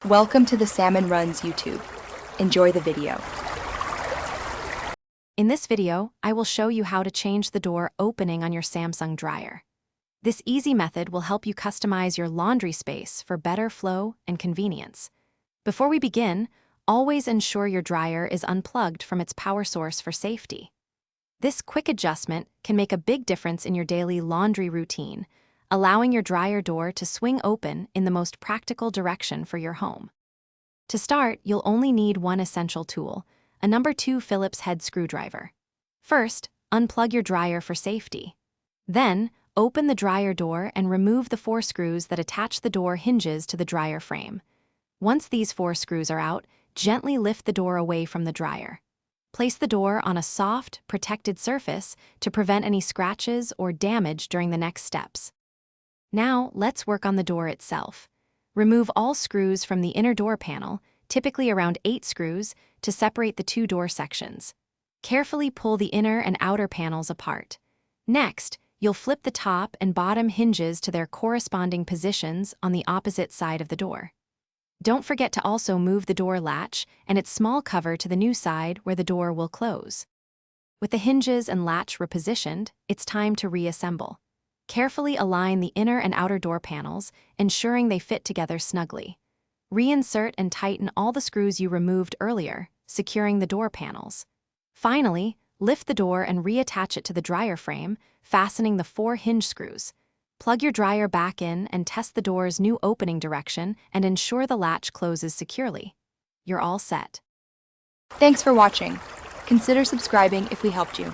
Welcome to the Salmon Runs YouTube. Enjoy the video. In this video, I will show you how to change the door opening on your Samsung dryer. This easy method will help you customize your laundry space for better flow and convenience. Before we begin, always ensure your dryer is unplugged from its power source for safety. This quick adjustment can make a big difference in your daily laundry routine, allowing your dryer door to swing open in the most practical direction for your home. To start, you'll only need one essential tool, a No. 2 Phillips head screwdriver. First, unplug your dryer for safety. Then, open the dryer door and remove the 4 screws that attach the door hinges to the dryer frame. Once these 4 screws are out, gently lift the door away from the dryer. Place the door on a soft, protected surface to prevent any scratches or damage during the next steps. Now, let's work on the door itself. Remove all screws from the inner door panel, typically around 8 screws, to separate the 2 door sections. Carefully pull the inner and outer panels apart. Next, you'll flip the top and bottom hinges to their corresponding positions on the opposite side of the door. Don't forget to also move the door latch and its small cover to the new side where the door will close. With the hinges and latch repositioned, it's time to reassemble. Carefully align the inner and outer door panels, ensuring they fit together snugly. Reinsert and tighten all the screws you removed earlier, securing the door panels. Finally, lift the door and reattach it to the dryer frame, fastening the 4 hinge screws. Plug your dryer back in and test the door's new opening direction and ensure the latch closes securely. You're all set. Thanks for watching. Consider subscribing if we helped you.